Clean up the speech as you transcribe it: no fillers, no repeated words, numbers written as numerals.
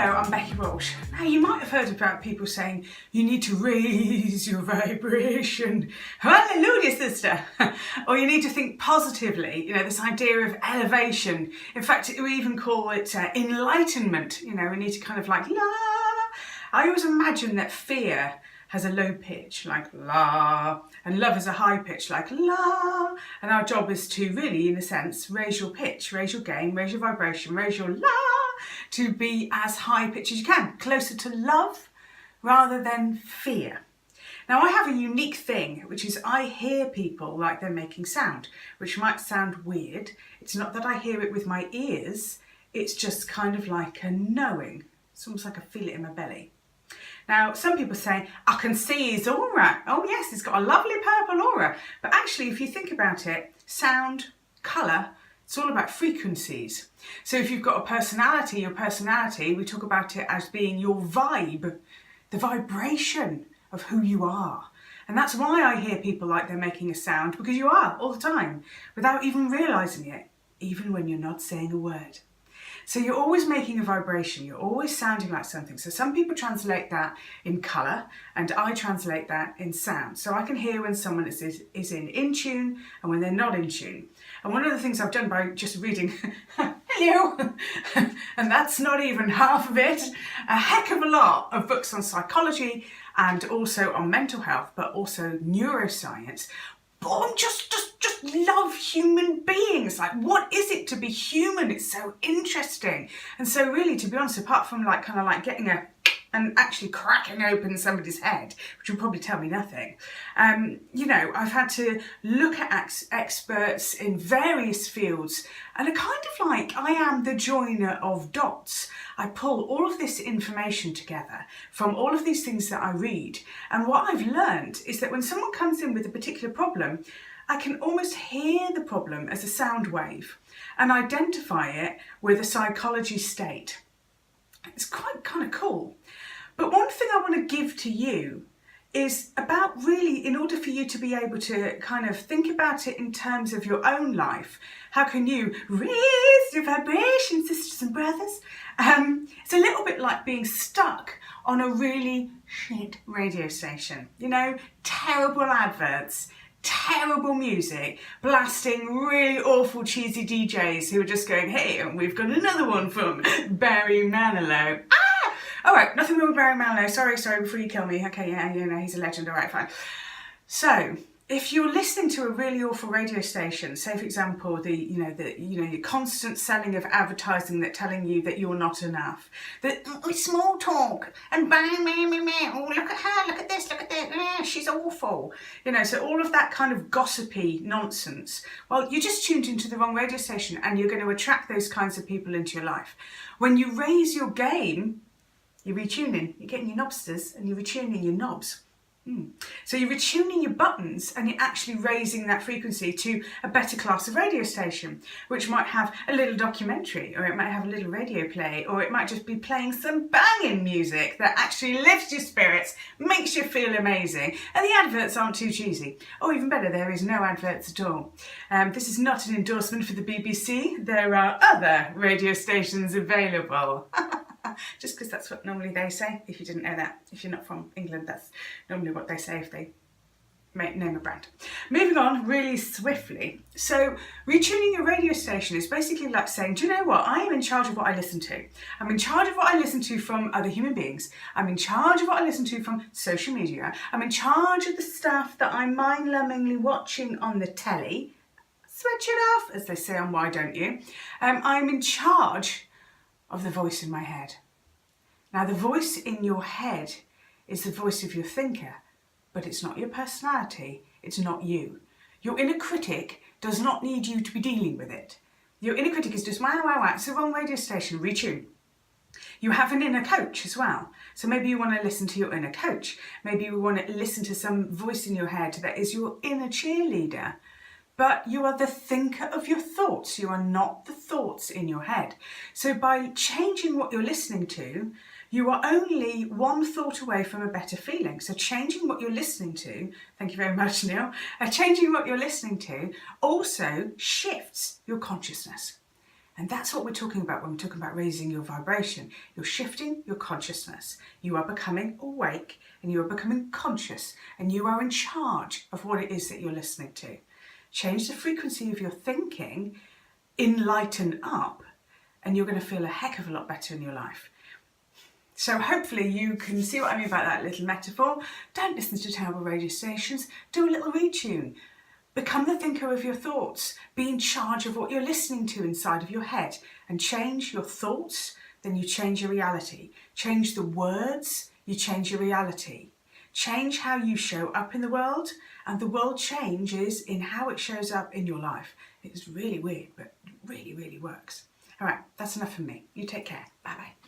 Hello, I'm Becky Walsh. Now you might have heard about people saying you need to raise your vibration. Hallelujah, sister. Or you need to think positively, this idea of elevation. In fact, we even call it enlightenment. We need to kind of like la. I always imagine that fear has a low pitch like la, and love has a high pitch like la, and our job is to really, in a sense, raise your pitch, raise your gain, raise your vibration, raise your la, to be as high pitch as you can, closer to love rather than fear. Now I have a unique thing, which is I hear people like they're making sound, which might sound weird. It's not that I hear it with my ears, it's just kind of like a knowing. It's almost like I feel it in my belly. Now, some people say, I can see his aura. Oh yes, he's got a lovely purple aura. But actually, if you think about it, sound, colour, it's all about frequencies. So if you've got a personality, your personality, we talk about it as being your vibe, the vibration of who you are. And that's why I hear people like they're making a sound, because you are all the time, without even realising it, even when you're not saying a word. So you're always making a vibration, you're always sounding like something. So some people translate that in colour, and I translate that in sound. So I can hear when someone is in tune and when they're not in tune. And one of the things I've done by just reading, hello, and that's not even half of it, a heck of a lot of books on psychology and also on mental health, but also neuroscience. But just love human beings. Like, what is it to be human? It's so interesting. And so really, to be honest, apart from like kind of like getting and actually cracking open somebody's head, which will probably tell me nothing, I've had to look at experts in various fields, and I kind of like, I am the joiner of dots. I pull all of this information together from all of these things that I read, and what I've learned is that when someone comes in with a particular problem, I can almost hear the problem as a sound wave and identify it with a psychology state. It's quite kind of cool. But one thing I want to give to you is about really, in order for you to be able to kind of think about it in terms of your own life, how can you raise your vibration, sisters and brothers? It's a little bit like being stuck on a really shit radio station. Terrible adverts, terrible music, blasting really awful cheesy DJs who are just going, hey, and we've got another one from Barry Manilow. All right, nothing wrong with Barry Manilow. Sorry, before you kill me. Okay, yeah, he's a legend. All right, fine. So, if you're listening to a really awful radio station, say for example, your constant selling of advertising that telling you that you're not enough, that it's small talk and bang, oh look at her, look at this, she's awful, so all of that kind of gossipy nonsense. Well, you just tuned into the wrong radio station, and you're going to attract those kinds of people into your life. When you raise your game, you're retuning, you're getting your knobsters and you're retuning your knobs. So you're retuning your buttons and you're actually raising that frequency to a better class of radio station, which might have a little documentary, or it might have a little radio play, or it might just be playing some banging music that actually lifts your spirits, makes you feel amazing, and the adverts aren't too cheesy. Or even better, there is no adverts at all. This is not an endorsement for the BBC. There are other radio stations available. Just because that's what normally they say, if you didn't know that. If you're not from England, that's normally what they say if they name a brand. Moving on really swiftly. So retuning your radio station is basically like saying, do you know what? I am in charge of what I listen to. I'm in charge of what I listen to from other human beings. I'm in charge of what I listen to from social media. I'm in charge of the stuff that I'm mind-numbingly watching on the telly. Switch it off, as they say on Why Don't You? I'm in charge of the voice in my head. Now, the voice in your head is the voice of your thinker, but it's not your personality, it's not you. Your inner critic does not need you to be dealing with it. Your inner critic is just, wow, it's the wrong radio station, retune. You have an inner coach as well. So maybe you want to listen to your inner coach. Maybe you want to listen to some voice in your head that is your inner cheerleader. But you are the thinker of your thoughts. You are not the thoughts in your head. So by changing what you're listening to, you are only one thought away from a better feeling. So changing what you're listening to, thank you very much, Neil, changing what you're listening to also shifts your consciousness. And that's what we're talking about when we're talking about raising your vibration. You're shifting your consciousness. You are becoming awake and you are becoming conscious, and you are in charge of what it is that you're listening to. Change the frequency of your thinking, enlighten up, and you're going to feel a heck of a lot better in your life. So hopefully you can see what I mean about that little metaphor. Don't listen to terrible radio stations. Do a little retune. Become the thinker of your thoughts. Be in charge of what you're listening to inside of your head, and change your thoughts, then you change your reality. Change the words, you change your reality. Change how you show up in the world, and the world changes in how it shows up in your life. It's really weird, but really, really works. All right, that's enough from me. You take care. Bye-bye.